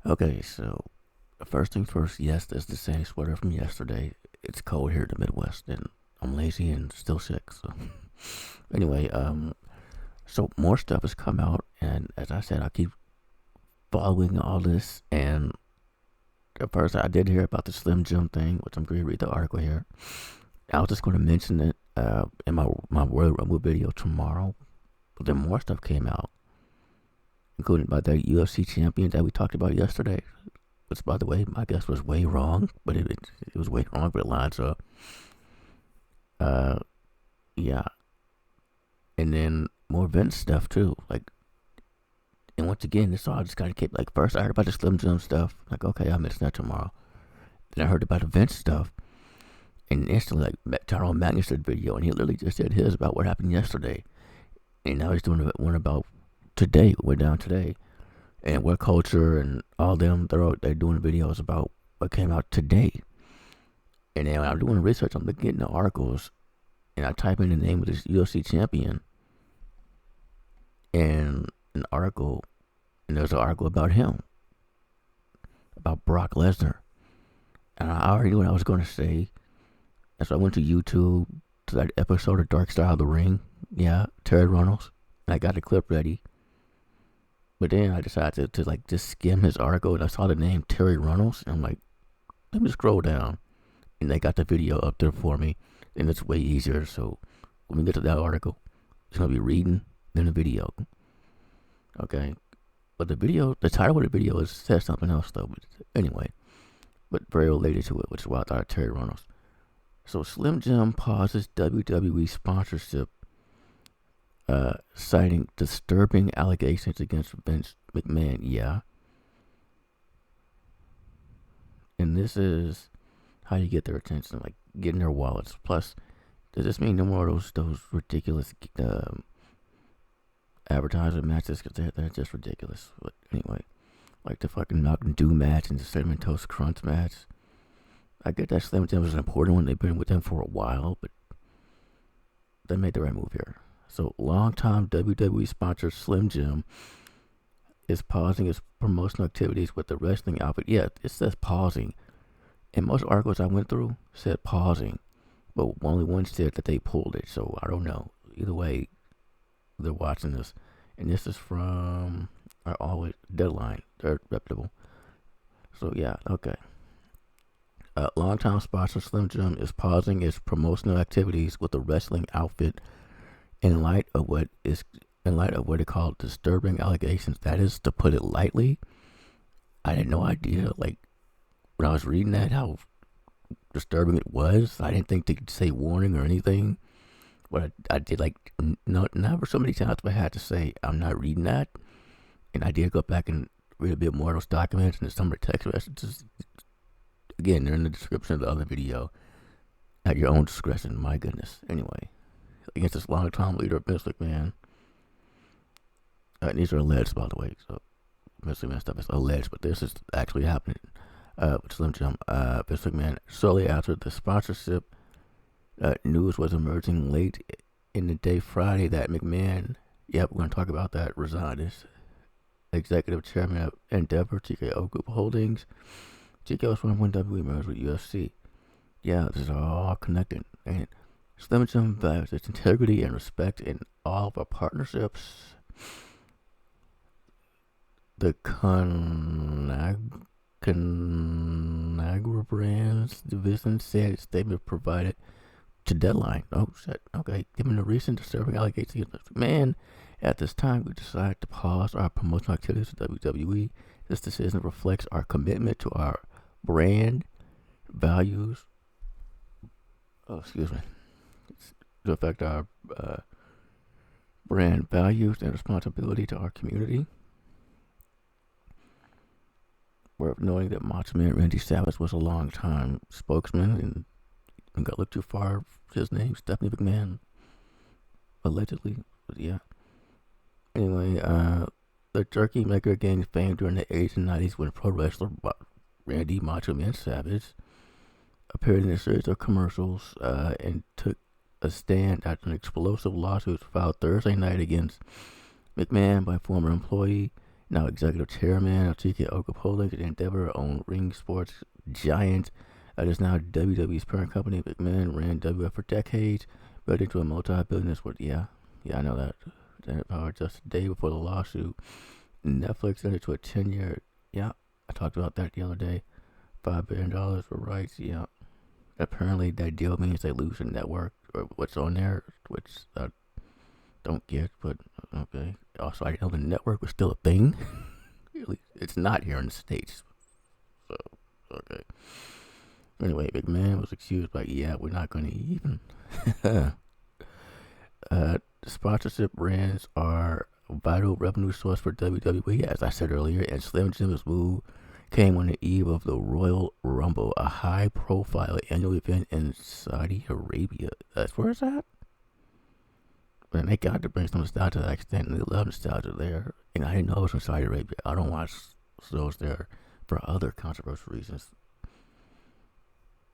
Okay, so first thing first, yes, that's the same sweater from yesterday. It's cold here in the Midwest, and I'm lazy and still sick. So anyway, so more stuff has come out, and as I said, I keep following all this. And at first, I did hear about the Slim Jim thing, which I'm going to read the article here. I was just going to mention it in my Royal Rumble video tomorrow, but then more stuff came out, including about that UFC champion that we talked about yesterday. Which, by the way, my guess was way wrong, but it was way wrong, but it lines up. Uh, yeah, and then more Vince stuff too. Like, and once again, this all just kind of kept like first I heard about the Slim Jim stuff. Like, okay, I'll mention that tomorrow. Then I heard about the Vince stuff, and instantly, like, Tyrone Magnus did a video, and he literally just did his about what happened yesterday, and now he's doing one about today, what went down today, and what culture and all them. They're doing videos about what came out today. And then when I'm doing research, I'm looking at the articles, and I type in the name of this UFC champion, and an article, and there's an article about him, about Brock Lesnar. And I already knew what I was going to say. And so I went to YouTube to that episode of Dark Style of the Ring. Yeah, Terry Runnels. And I got the clip ready. But then I decided to like just skim his article, and I saw the name Terry Runnels, and I'm like, let me scroll down. And they got the video up there for me, and it's way easier. So when we get to that article, it's gonna be reading, then the video. Okay. But the title of the video says something else though. But anyway, but very related to it, which is why I thought of Terry Runnels. So Slim Jim pauses WWE sponsorship, citing disturbing allegations against Vince McMahon. Yeah, and this is how you get their attention, like getting their wallets. Plus, does this mean no more of those ridiculous advertising matches? Because they're just ridiculous. But anyway, like the fucking Mountain Dew match and the Cinnamon Toast Crunch match. I get that Slim Jim is an important one. They've been with them for a while, but they made the right move here. So, longtime WWE sponsor Slim Jim is pausing its promotional activities with the wrestling outfit. Yeah, it says pausing. And most articles I went through said pausing, but only one said that they pulled it. So, I don't know. Either way, they're watching this. And this is from our always Deadline. They're reputable. So, yeah, okay. Longtime sponsor Slim Jim is pausing its promotional activities with the wrestling outfit in light of what they call disturbing allegations. That is, to put it lightly. I had no idea, like, when I was reading that, how disturbing it was. I didn't think they could say warning or anything. But I did, like, never so many times I had to say, I'm not reading that. And I did go back and read a bit more of those documents and some of the text messages. Again, they're in the description of the other video. At your own discretion, my goodness. Anyway, against this long-time leader, Vince McMahon. These are alleged, by the way. So, Vince McMahon stuff is alleged, but this is actually happening with Slim Jim. Vince McMahon, shortly after the sponsorship news was emerging late in the day Friday that McMahon, we're going to talk about that, resigned as executive chairman of Endeavor TKO Group Holdings. TKO is when WWE merged with UFC. Yeah, this is all connected. And Slim Jim values its integrity and respect in all of our partnerships. The Conagra Brands division said its statement provided to Deadline. Oh shit. Okay. Given the recent disturbing allegations against McMahon, at this time we decided to pause our promotional activities with WWE. This decision reflects our commitment to our brand values. To affect our brand values and responsibility to our community. Worth noting that Macho Man Randy Savage was a long-time spokesman and got looked too far for his name, Stephanie McMahon, allegedly. But yeah. Anyway, the jerky maker gained fame during the 80s and 90s when pro wrestler Randy Macho Man Savage appeared in a series of commercials and took a stand after an explosive lawsuit filed Thursday night against McMahon by a former employee now executive chairman of TK Okopolik and Endeavor owned ring sports giant that is now WWE's parent company. McMahon ran WF for decades, built into a multi-billion sport. Yeah, I know that. Janet Power just a day before the lawsuit. Netflix entered to a 10-year. Yeah, I talked about that the other day. $5 billion for rights. Yeah. Apparently that deal means they lose the network or what's on there, which I don't get, but okay. Also, I didn't know the network was still a thing. It's not here in the States. So, okay. Anyway, McMahon was accused by, we're not going to even. Sponsorship brands are a vital revenue source for WWE, as I said earlier, and Slim Jim's move came on the eve of the Royal Rumble, a high-profile annual event in Saudi Arabia. That's where it's at? And they got to bring some nostalgia to that extent, and they love nostalgia there. And I didn't know it was in Saudi Arabia. I don't watch shows there for other controversial reasons.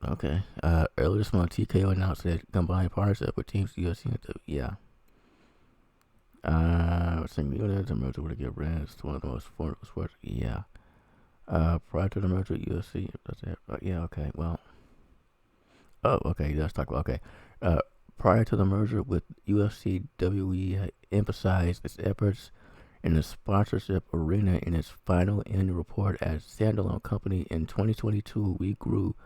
Okay. Earlier this month, TKO announced that combined partnership with teams UFC and single units, a merger would get brands to one of the most formidable sports. Yeah. Prior to the merger with UFC, that's it. Okay. Well. Oh, okay. Let's talk about. Okay. Prior to the merger with UFC, WWE emphasized its efforts in the sponsorship arena in its final annual report as standalone company. In 2022, we grew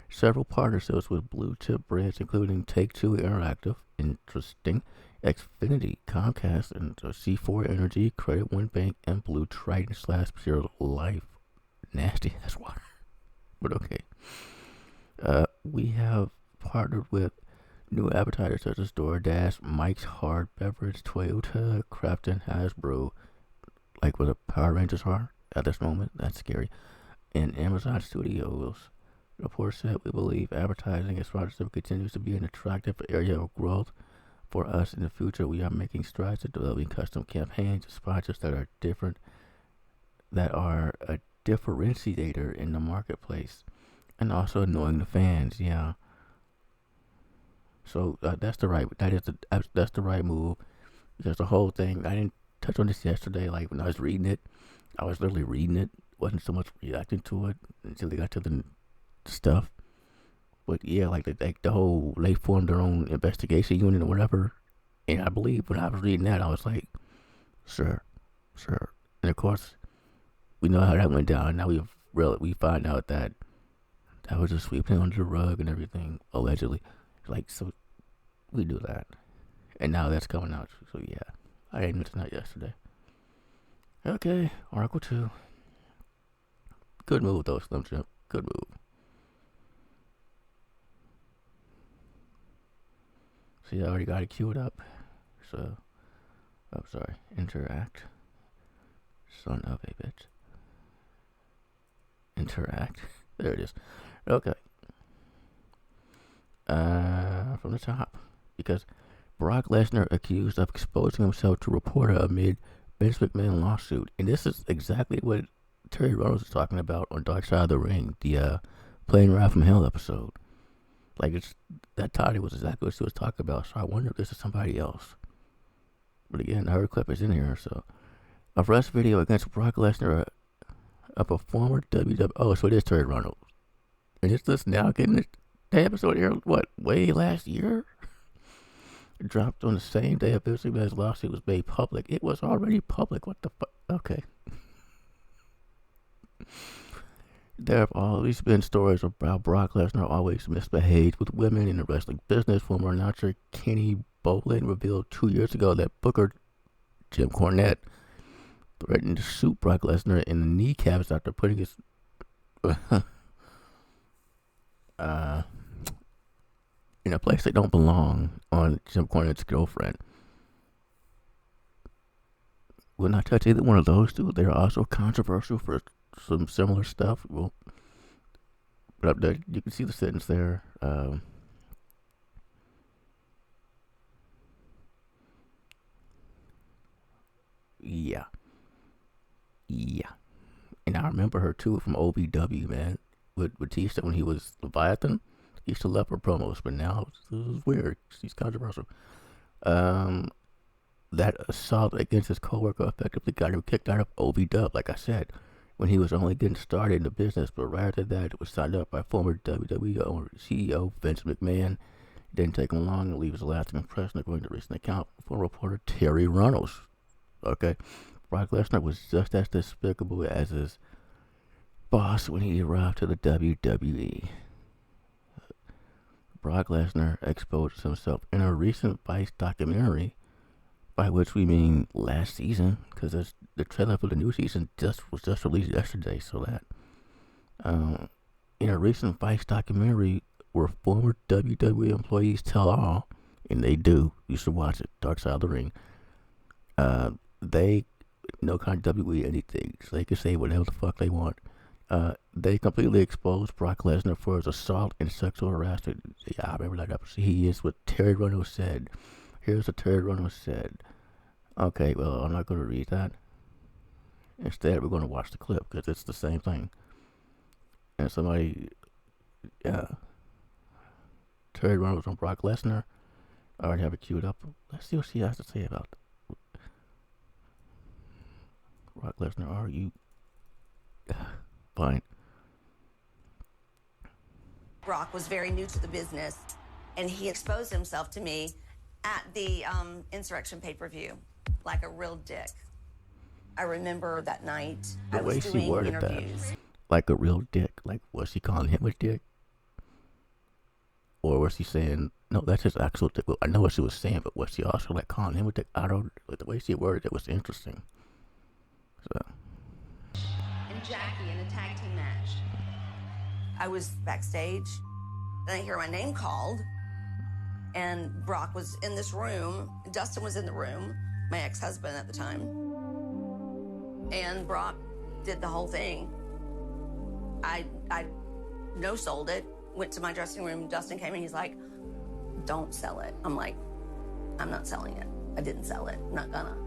several partnerships with blue chip brands, including Take-Two Interactive, interesting, Xfinity, Comcast, and C4 Energy, Credit One Bank, and Blue Trident / Pure Life. Nasty ass water. But okay. We have partnered with new advertisers such as DoorDash, Mike's Hard Beverage, Toyota, Crafton, Hasbro, like where the Power Rangers are at this moment. That's scary. And Amazon Studios. The report said, we believe advertising and sponsorship continues to be an attractive area of growth for us in the future. We are making strides in developing custom campaigns and sponsors that are different, that are a differentiator in the marketplace, and also annoying the fans. Yeah. So that's the right move, because the whole thing, I didn't touch on this yesterday. Like when I was reading it, I was literally reading it, wasn't so much reacting to it until they got to the stuff. But yeah, like the whole, they formed their own investigation unit or whatever, and I believe when I was reading that, I was like, sure. And of course, we know how that went down. Now we find out that was just sweeping under the rug and everything, allegedly. Like, so we do that, and now that's coming out. So yeah, I didn't mention that yesterday. Okay, Article 2. Good move though, Slim Jim. Good move. See, I already got it queued up. So, Interact. Son of a bitch. Interact. There it is. Okay. From the top, because Brock Lesnar accused of exposing himself to reporter amid Vince McMahon lawsuit, and this is exactly what Terry Reynolds is talking about on Dark Side of the Ring, the Plane Ride from Hell episode. Like, that title was exactly what she was talking about. So I wonder if this is somebody else. But again, her clip is in here. So a arrest video against Brock Lesnar of a former WWE. Oh, so it is Terry Reynolds, and it's just now getting it. The episode aired, way last year? It dropped on the same day Vince McMahon's lawsuit was made public. It was already public. What the fuck? Okay. There have always been stories about Brock Lesnar always misbehaved with women in the wrestling business. Former announcer Kenny Bolin revealed 2 years ago that Booker Jim Cornette threatened to shoot Brock Lesnar in the kneecaps after putting his in a place they don't belong on Jim Cornette's girlfriend. Will not touch either one of those two. They're also controversial for some similar stuff. Well, but up there, you can see the sentence there. Yeah. And I remember her too from OVW, man, with Batista when he was Leviathan. He used to love her promos, but now this is weird. She's controversial. The that assault against his coworker effectively got him kicked out of OVW, like I said, when he was only getting started in the business. But right after that, it was signed up by former WWE owner, CEO Vince McMahon. It didn't take him long to leave his lasting impression, according to a recent account from reporter Terry Runnels. Okay, Brock Lesnar was just as despicable as his boss when he arrived to the WWE. Brock Lesnar exposed himself in a recent Vice documentary, by which we mean last season, because the trailer for the new season was just released yesterday. So that in a recent Vice documentary where former WWE employees tell all, and they do, you should watch it, Dark Side of the Ring. They no kind of WWE anything, so they can say whatever the fuck they want. They completely exposed Brock Lesnar for his assault and sexual harassment. Yeah, I remember that episode. He is what Terry Runnels said. Here's what Terry Runnels said. Okay, well, I'm not going to read that. Instead, we're going to watch the clip because it's the same thing. And somebody, yeah, Terry Runnels on Brock Lesnar. I already have it queued up. Let's see what she has to say about it. Brock Lesnar, are you fine? Brock was very new to the business, and he exposed himself to me at the Insurrection pay-per-view like a real dick. I remember that night I was doing interviews. Like a real dick? Like, was she calling him a dick? Or was she saying, no, that's his actual dick? Well, I know what she was saying, but was she also like calling him a dick? I don't, like, the way she worded it was interesting. So. And Jackie in a tag team match. I was backstage, and I hear my name called, and Brock was in this room. Dustin was in the room, my ex-husband at the time. And Brock did the whole thing. I no-sold it, went to my dressing room. Dustin came in, he's like, don't sell it. I'm like, I'm not selling it. I didn't sell it. I'm not gonna.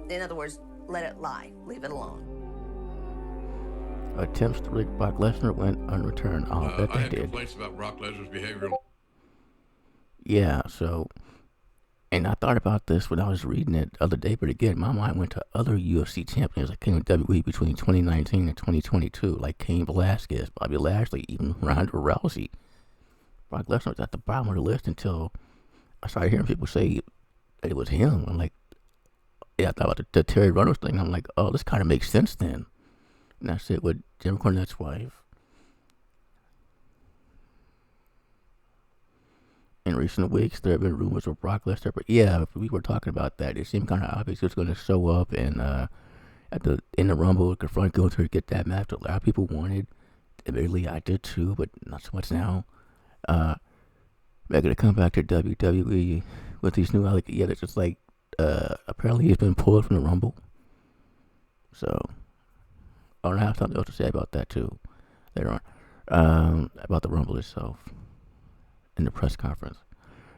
In other words, let it lie. Leave it alone. Attempts to rig Brock Lesnar went unreturned. I'll bet they I had did. Complaints about Brock Lesnar's behavior. Yeah, so, and I thought about this when I was reading it the other day, but again, my mind went to other UFC champions that came to WWE between 2019 and 2022, like Cain Velasquez, Bobby Lashley, even Ronda Rousey. Brock Lesnar was at the bottom of the list until I started hearing people say it was him. I'm like, yeah, I thought about the Terry Runnels thing. I'm like, oh, this kind of makes sense then. And that's it with Jim Cornette's wife. In recent weeks, there have been rumors of Brock Lesnar, but yeah, we were talking about that. It seemed kind of obvious he was going to show up and in the Rumble, confront Gunther to get that match that a lot of people wanted. Admittedly, I did too, but not so much now. They're going to come back to WWE with these new allegations. Yeah, it's just like, apparently he's been pulled from the Rumble. So, I don't have something else to say about that too later on. About the Rumble itself. In the press conference.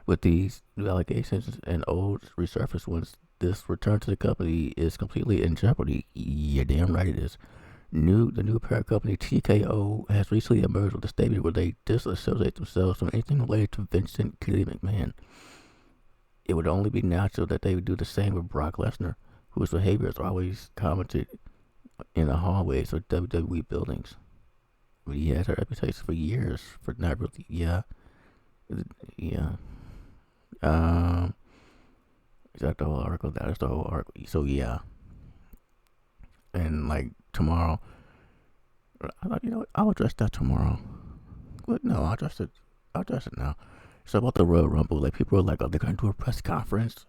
With these new allegations and old resurfaced ones, this return to the company is completely in jeopardy. Yeah, damn right it is. The new parent company TKO has recently emerged with a statement where they disassociate themselves from anything related to Vincent Kennedy McMahon. It would only be natural that they would do the same with Brock Lesnar, whose behavior is always commented in the hallways of WWE buildings. But he had a reputation for years for not really, yeah. Is that the whole article? That is the whole article. So yeah. And like tomorrow, I'll address that tomorrow. But no, I'll address it now. So about the Royal Rumble, like people are like, oh, they're gonna do a press conference.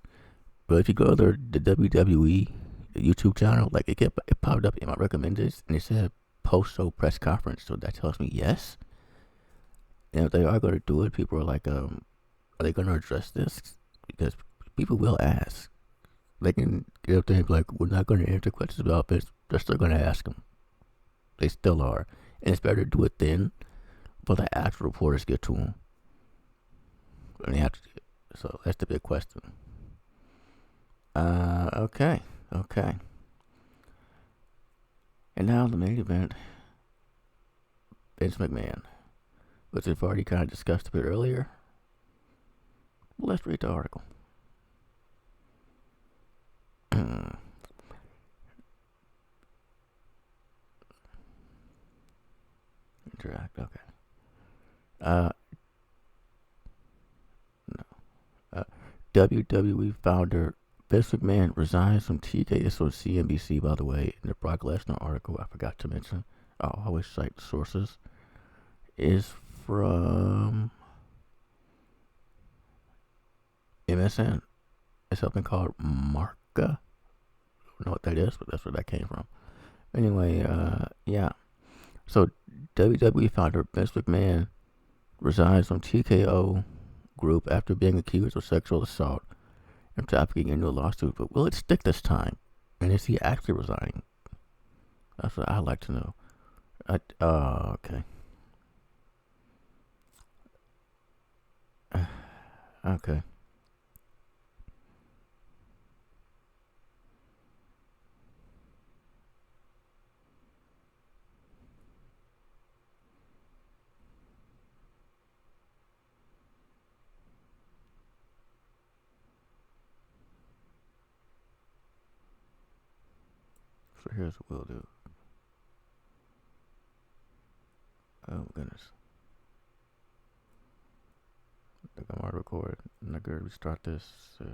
But if you go to the WWE YouTube channel, like it popped up in my recommended, and it said post-show press conference. So that tells me yes. And if they are going to do it, people are like, are they going to address this? Because people will ask. They can get up there and be like, we're not going to answer questions about this. They're still going to ask them. They still are. And it's better to do it then before the actual reporters get to them. And they have to, so that's the big question. Okay. And now the main event. Vince McMahon. Which we've already kind of discussed a bit earlier. Let's read the article. Okay. Uh, no. WWE founder Vince McMahon resigns from TK. This was CNBC, by the way, in the Brock Lesnar article. I forgot to mention. I'll always cite sources. Is from MSN. It's something called Marca. I don't know what that is, but that's where that came from. Anyway, yeah. So WWE founder Vince McMahon resigns from TKO Group after being accused of sexual assault and trafficking into a lawsuit. But will it stick this time? And is he actually resigning? That's what I'd like to know. Okay. Okay. So here's what we'll do. Oh goodness. I think I'm already recorded. I'm not gonna restart this, so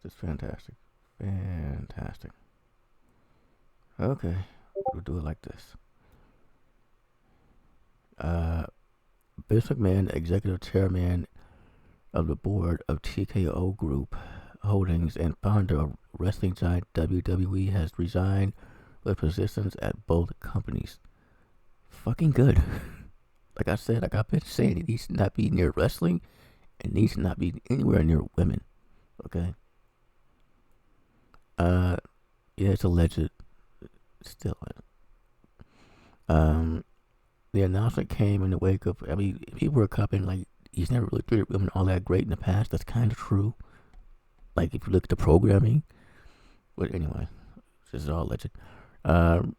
just fantastic. Fantastic. Okay. We'll do it like this. Vince McMahon, executive chairman of the board of TKO Group Holdings and founder of wrestling giant WWE, has resigned with positions at both companies. Fucking good. Like I said, like I've been saying, it needs to not be near wrestling and needs to not be anywhere near women. Okay? Yeah, it's alleged. Still. The announcement came in the wake of, I mean, people were copying, like, he's never really treated women all that great in the past. That's kind of true. Like, if you look at the programming. But anyway, this is all alleged. The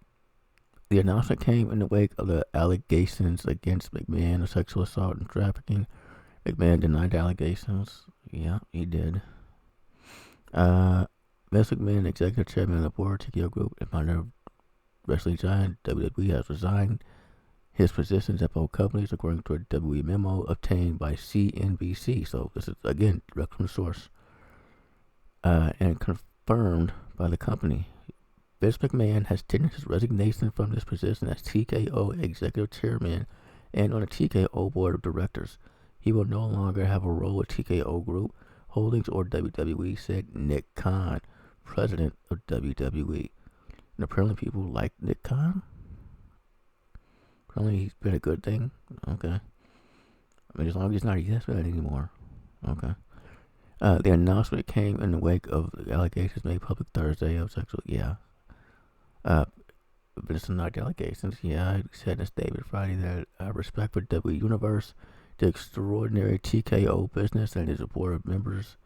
announcement came in the wake of the allegations against McMahon of sexual assault and trafficking. McMahon denied the allegations. Yeah, he did. Vince McMahon, executive chairman of the board of TKO Group and founder of wrestling giant WWE, has resigned his positions at both companies, according to a WWE memo obtained by CNBC. So this is, again, direct from the source. And confirmed by the company. Vince McMahon has tendered his resignation from his position as TKO executive chairman and on the TKO board of directors. He will no longer have a role at TKO Group Holdings or WWE, said Nick Khan, president of WWE. And apparently people like Nick Khan. Apparently he's been a good thing. Okay. I mean, as long as he's not a yes man anymore. Okay. The announcement came in the wake of the allegations made public Thursday of sexual, but it's not the allegations. Yeah, I said in a statement Friday that respect for W Universe, the extraordinary TKO business and its board of members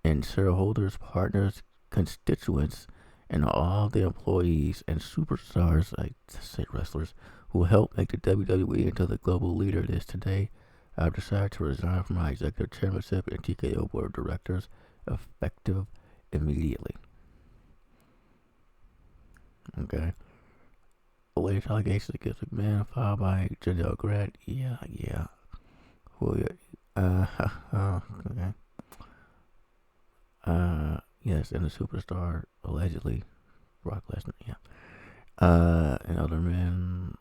and shareholders, partners, constituents, and all the employees and superstars, I say wrestlers, who helped make the WWE into the global leader it is today. I've decided to resign from my executive chairmanship and TKO board of directors, effective immediately. Okay. The latest allegations against McMahon filed by Janelle Grant. Yeah. Okay. Yes, and the superstar allegedly Brock Lesnar. Yeah. And other men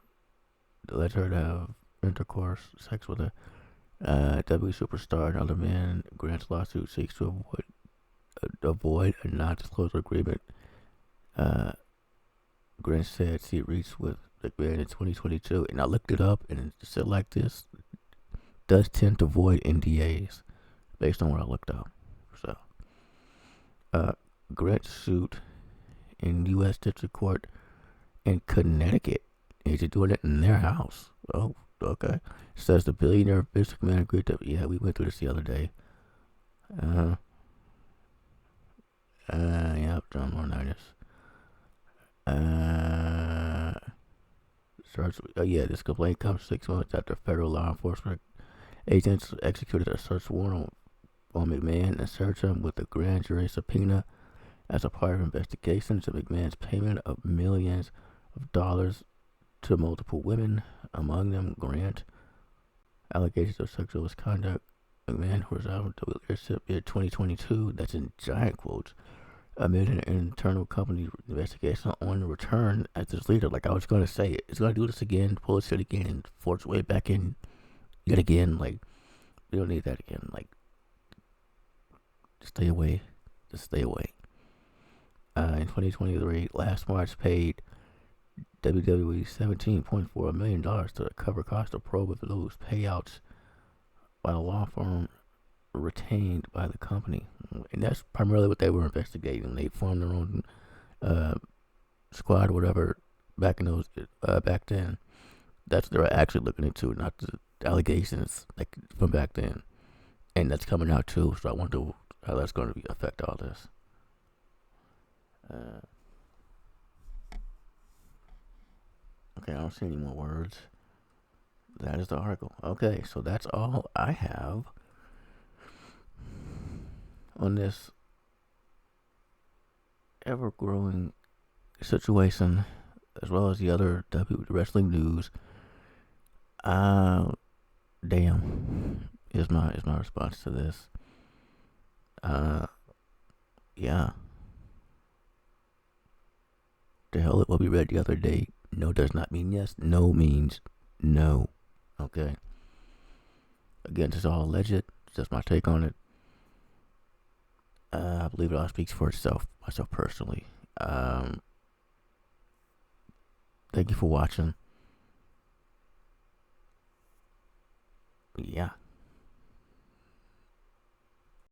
alleged her to have intercourse, sex with a W superstar and other men. Grant's lawsuit seeks to avoid a non-disclosure agreement. Grant said she reached with McMahon in 2022, and I looked it up, and it said like this: does tend to void NDAs, based on what I looked up. So, Grant's suit in U.S. District Court in Connecticut. Is he doing it in their house? Oh, okay. Says the billionaire Vince McMahon agreed to. Yeah, we went through this the other day. Yep, John Laurinaitis. This complaint comes 6 months after federal law enforcement agents executed a search warrant on McMahon and searched him with a grand jury subpoena as a part of investigations of McMahon's payment of millions of dollars to multiple women, among them Grant. Allegations of sexual misconduct. McMahon, who was out of the leadership in 2022, that's in giant quotes, amid an internal company investigation on the return as its leader. Like I was going to say, it's going to do this again, pull its shit again, force its way back in yet again. Like, we don't need that again. Like, stay away. Just stay away. In 2023, last March paid WWE $17.4 million to cover costs of probe of those payouts by a law firm retained by the company. And that's primarily what they were investigating. They formed their own squad or whatever back then. That's what they're actually looking into, not the allegations like from back then. And that's coming out too, so I wonder how that's going to affect all this. Okay, I don't see any more words. That is the article. Okay, so that's all I have on this ever-growing situation, as well as the other wrestling news. Damn, is my response to this. Yeah. The hell it what we read the other day. No does not mean yes. No means no. Okay. Again, this is all alleged. It's just my take on it. I believe it all speaks for itself. Myself personally. Thank you for watching. Yeah.